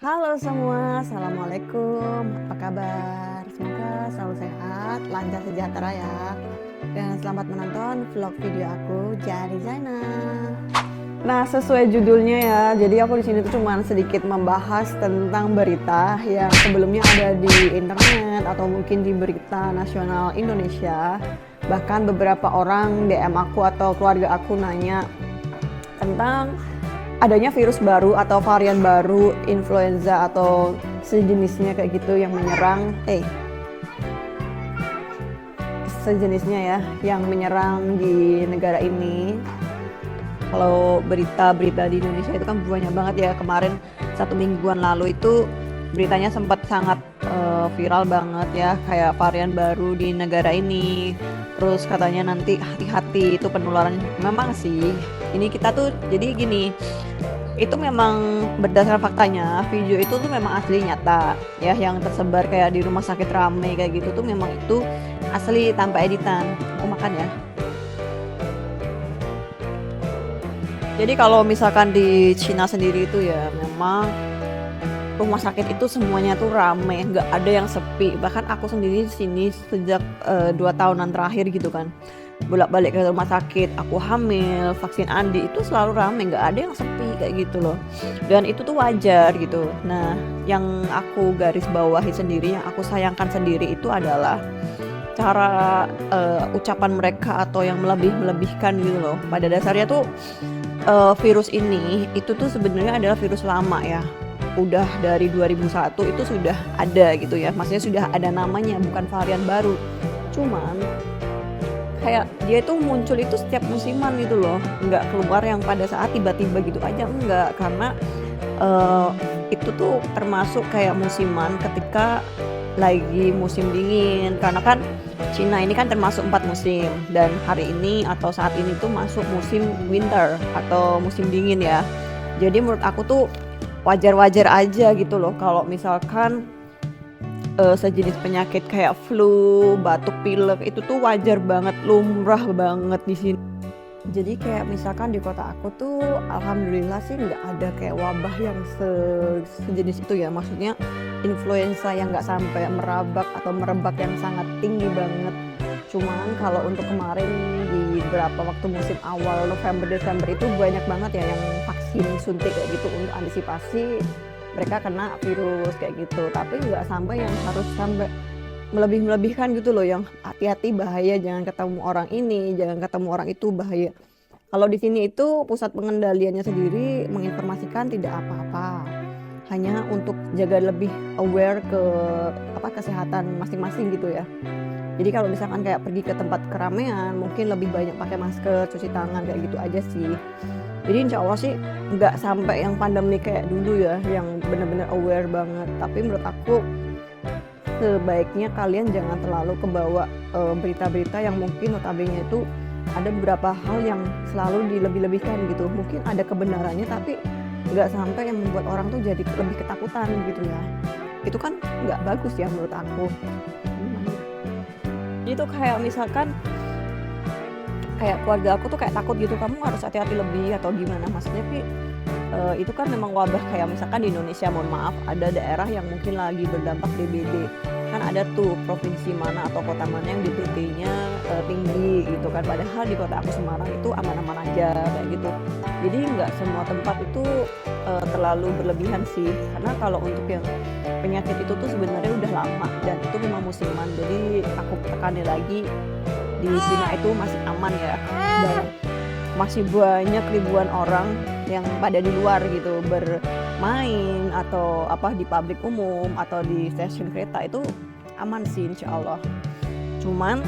Halo semua, Assalamualaikum. Apa kabar? Semoga selalu sehat, lancar sejahtera ya. Dan selamat menonton vlog video aku, Jadi Zainal. Nah, sesuai judulnya ya. Jadi aku di sini tuh cuman sedikit membahas tentang berita yang sebelumnya ada di internet atau mungkin di berita nasional Indonesia. Bahkan beberapa orang DM aku atau keluarga aku nanya tentang adanya virus baru atau varian baru influenza atau sejenisnya kayak gitu yang menyerang sejenisnya ya yang menyerang di negara ini. Kalau berita-berita di Indonesia itu kan banyak banget ya. Kemarin 1 mingguan lalu itu beritanya sempat sangat viral banget ya, kayak varian baru di negara ini. Terus katanya nanti hati-hati itu penularan. Memang sih ini kita tuh jadi gini, itu memang berdasarkan faktanya, video itu tuh memang asli nyata ya, yang tersebar kayak di rumah sakit rame kayak gitu tuh memang itu asli tanpa editan. Aku makan ya. Jadi kalau misalkan di Cina sendiri itu ya memang rumah sakit itu semuanya tuh rame, nggak ada yang sepi. Bahkan aku sendiri di sini sejak 2 tahunan terakhir gitu kan, bolak-balik ke rumah sakit, aku hamil, vaksin Andi, itu selalu rame, nggak ada yang sepi kayak gitu loh. Dan itu tuh wajar gitu. Nah, yang aku garis bawahi sendiri, yang aku sayangkan sendiri itu adalah cara ucapan mereka atau yang melebih-melebihkan gitu loh. Pada dasarnya tuh virus ini itu tuh sebenarnya adalah virus lama ya. Udah dari 2001 itu sudah ada gitu ya. Maksudnya sudah ada namanya, bukan varian baru. Cuman kayak dia itu muncul itu setiap musiman gitu loh, nggak keluar yang pada saat tiba-tiba gitu aja, enggak. Karena itu tuh termasuk kayak musiman ketika lagi musim dingin, karena kan Cina ini kan termasuk 4 musim, dan hari ini atau saat ini tuh masuk musim winter atau musim dingin ya. Jadi menurut aku tuh wajar-wajar aja gitu loh kalau misalkan sejenis penyakit kayak flu, batuk pilek itu tuh wajar banget, lumrah banget di sini. Jadi kayak misalkan di kota aku tuh alhamdulillah sih nggak ada kayak wabah yang sejenis itu ya. Maksudnya influenza yang nggak sampai merabak atau merebak yang sangat tinggi banget. Cuman kalau untuk kemarin di beberapa waktu musim awal November Desember itu banyak banget ya yang vaksin suntik kayak gitu untuk antisipasi mereka kena virus kayak gitu. Tapi nggak sampai yang harus sampai melebih-melebihkan gitu loh, yang hati-hati bahaya, jangan ketemu orang ini, jangan ketemu orang itu, bahaya. Kalau di sini itu pusat pengendaliannya sendiri menginformasikan tidak apa-apa, hanya untuk jaga lebih aware ke kesehatan masing-masing gitu ya. Jadi kalau misalkan kayak pergi ke tempat keramaian mungkin lebih banyak pakai masker, cuci tangan kayak gitu aja sih. Jadi insya Allah sih nggak sampai yang pandemi kayak dulu ya, yang benar-benar aware banget. Tapi menurut aku sebaiknya kalian jangan terlalu kebawa berita-berita yang mungkin notabene itu ada beberapa hal yang selalu dilebih-lebihkan gitu. Mungkin ada kebenarannya tapi nggak sampai yang membuat orang tuh jadi lebih ketakutan gitu ya. Itu kan nggak bagus ya menurut aku. Itu kayak misalkan kayak keluarga aku tuh kayak takut gitu, kamu harus hati-hati lebih atau gimana. Maksudnya sih itu kan memang wabah kayak misalkan di Indonesia, mohon maaf, ada daerah yang mungkin lagi berdampak DBD. Kan ada tuh provinsi mana atau kota mana yang DBD-nya tinggi gitu kan. Padahal di kota aku Semarang itu aman-aman aja kayak gitu. Jadi nggak semua tempat itu terlalu berlebihan sih. Karena kalau untuk yang penyakit itu tuh sebenarnya udah lama dan itu memang musiman. Jadi aku tekanin lagi, di Cina itu masih aman ya. Dan masih banyak ribuan orang yang pada di luar gitu bermain atau di publik umum atau di stasiun kereta, itu aman sih insya Allah. Cuman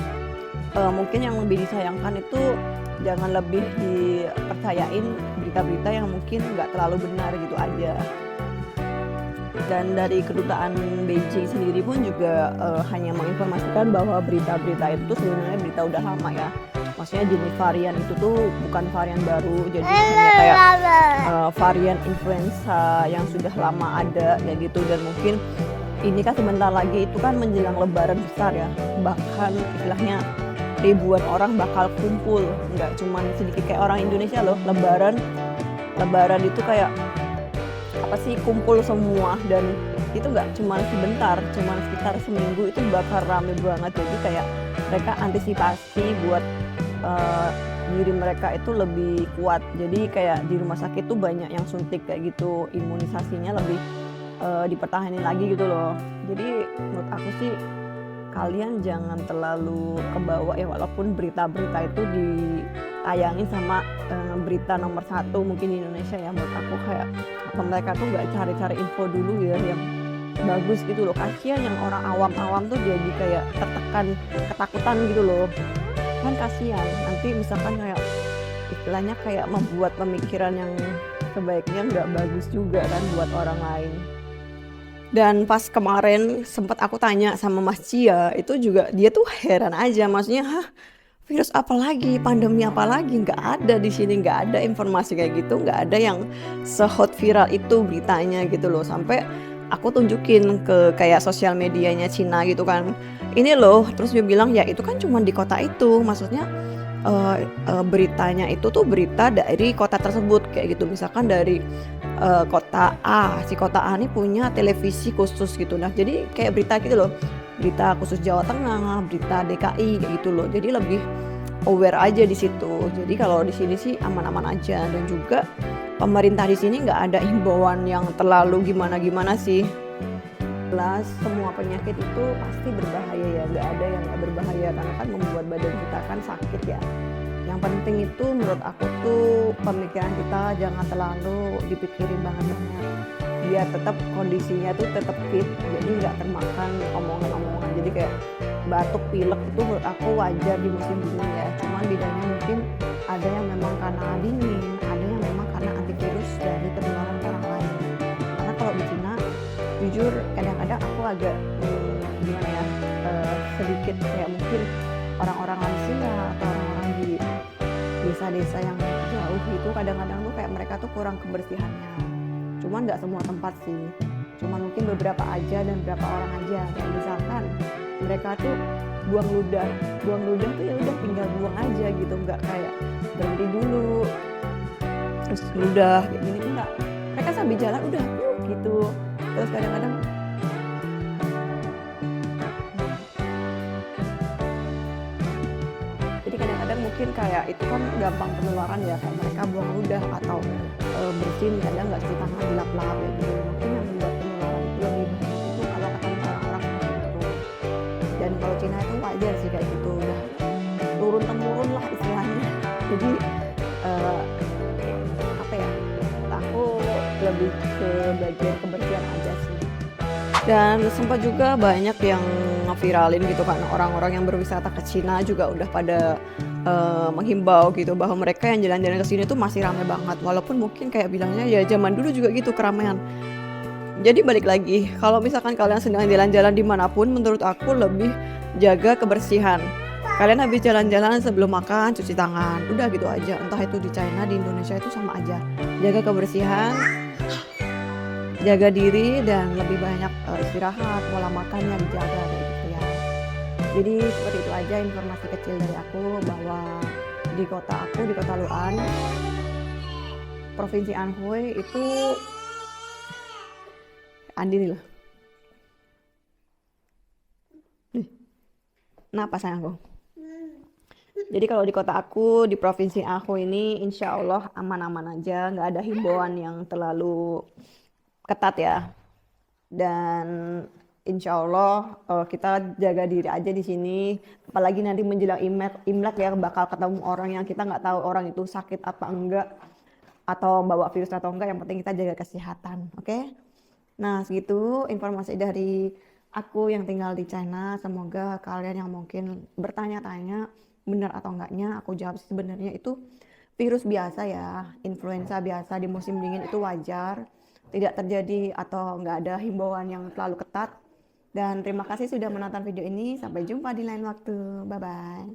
mungkin yang lebih disayangkan itu jangan lebih dipercayain berita-berita yang mungkin nggak terlalu benar gitu aja. Dan dari kedutaan Beijing sendiri pun juga hanya menginformasikan bahwa berita-berita itu sebenarnya berita udah lama ya. Maksudnya jenis varian itu tuh bukan varian baru, jadi hanya kayak varian influenza yang sudah lama ada kayak gitu. Dan mungkin ini kan sebentar lagi itu kan menjelang lebaran besar ya, bahkan istilahnya ribuan orang bakal kumpul, nggak cuman sedikit kayak orang Indonesia loh. Lebaran itu kayak apa sih kumpul semua, dan itu nggak cuma sebentar, cuma sekitar seminggu itu bakal rame banget. Jadi kayak mereka antisipasi buat diri mereka itu lebih kuat. Jadi kayak di rumah sakit tuh banyak yang suntik kayak gitu, imunisasinya lebih dipertahanin lagi gitu loh. Jadi menurut aku sih kalian jangan terlalu kebawa ya, walaupun berita-berita itu ditayangin sama berita nomor satu mungkin di Indonesia ya. Menurut aku kayak apa mereka tuh nggak cari-cari info dulu ya yang bagus gitu loh. Kasihan yang orang awam-awam tuh jadi kayak tertekan, ketakutan gitu loh. Kan kasihan, nanti misalkan kayak istilahnya kayak membuat pemikiran yang sebaiknya nggak bagus juga kan buat orang lain. Dan pas kemarin sempat aku tanya sama Mas Cia, itu juga dia tuh heran aja, maksudnya, "Hah, virus apa lagi? Pandemi apa lagi? Nggak ada di sini, nggak ada informasi kayak gitu, nggak ada yang se-hot viral itu beritanya," gitu loh. Sampai aku tunjukin ke kayak sosial medianya Cina gitu kan, "Ini loh," terus dia bilang, "Ya itu kan cuma di kota itu," maksudnya beritanya itu tuh berita dari kota tersebut kayak gitu. Misalkan dari kota A, si kota A ini punya televisi khusus gitu. Nah, jadi kayak berita gitu loh, berita khusus Jawa Tengah, berita DKI kayak gitu loh. Jadi lebih aware aja di situ. Jadi kalau di sini sih aman-aman aja, dan juga pemerintah di sini nggak ada himbauan yang terlalu gimana-gimana sih. Jelas semua penyakit itu pasti berbahaya ya, nggak ada yang nggak berbahaya karena kan membuat badan kita kan sakit ya. Yang penting itu menurut aku tuh pemikiran kita jangan terlalu dipikirin banget-banget, biar tetap kondisinya tuh tetap fit, jadi nggak termakan omongan-omongan. Jadi kayak batuk pilek itu menurut aku wajar di musim dingin ya, cuman bedanya mungkin ada yang memang karena dingin, ada yang memang karena antivirus dari penularan orang lain. Karena kalau di Cina jujur kadang-kadang aku agak gimana ya, sedikit kayak mungkin orang-orang lansia atau orang-orang di desa-desa yang jauh itu kadang-kadang tuh kayak mereka tuh kurang kebersihannya. Cuman nggak semua tempat sih, cuman mungkin beberapa aja dan beberapa orang aja. Kayak misalkan mereka tuh buang ludah tuh ya udah tinggal buang aja gitu, nggak kayak berhenti dulu terus ludah kayak gini, enggak, mereka sambil jalan udah yuk gitu. Terus kadang-kadang jadi kadang-kadang mungkin kayak itu kan gampang penularan ya, kayak mereka buang ludah atau bersin kadang nggak cuci tangan dilap-lap ya gitu. Mungkin yang membuat penularan itu lebih banyak itu kalau ketemu orang-orang seperti itu. Dan kalau Cina itu wajar sih kayak gitu, udah turun temurun lah istilahnya. Jadi apa ya, aku lebih ke bagian kebersihan aja sih. Dan sempat juga banyak yang ngeviralin gitu kan, orang-orang yang berwisata ke Cina juga udah pada menghimbau gitu bahwa mereka yang jalan-jalan ke sini tuh masih ramai banget, walaupun mungkin kayak bilangnya ya zaman dulu juga gitu keramaian. Jadi balik lagi, kalau misalkan kalian sedang jalan-jalan dimanapun, menurut aku lebih jaga kebersihan. Kalian habis jalan-jalan sebelum makan cuci tangan, udah gitu aja. Entah itu di China, di Indonesia itu sama aja. Jaga kebersihan, jaga diri, dan lebih banyak istirahat, pola makannya dijaga kayak gitu ya. Jadi seperti itu aja informasi kecil dari aku bahwa di kota aku, di kota Lu'an, Provinsi Anhui itu Andini loh. Kenapa sayangku? Jadi kalau di kota aku, di Provinsi Anhui ini insya Allah aman-aman aja, nggak ada himbauan yang terlalu ketat ya. Dan insya Allah kita jaga diri aja di sini. Apalagi nanti menjelang Imlek ya, bakal ketemu orang yang kita nggak tahu orang itu sakit apa enggak, atau bawa virus atau enggak. Yang penting kita jaga kesehatan, oke? Nah, segitu informasi dari aku yang tinggal di China. Semoga kalian yang mungkin bertanya-tanya benar atau enggaknya aku jawab sebenarnya itu virus biasa ya, influenza biasa di musim dingin itu wajar, tidak terjadi atau enggak ada himbauan yang terlalu ketat. Dan terima kasih sudah menonton video ini, sampai jumpa di lain waktu, bye bye.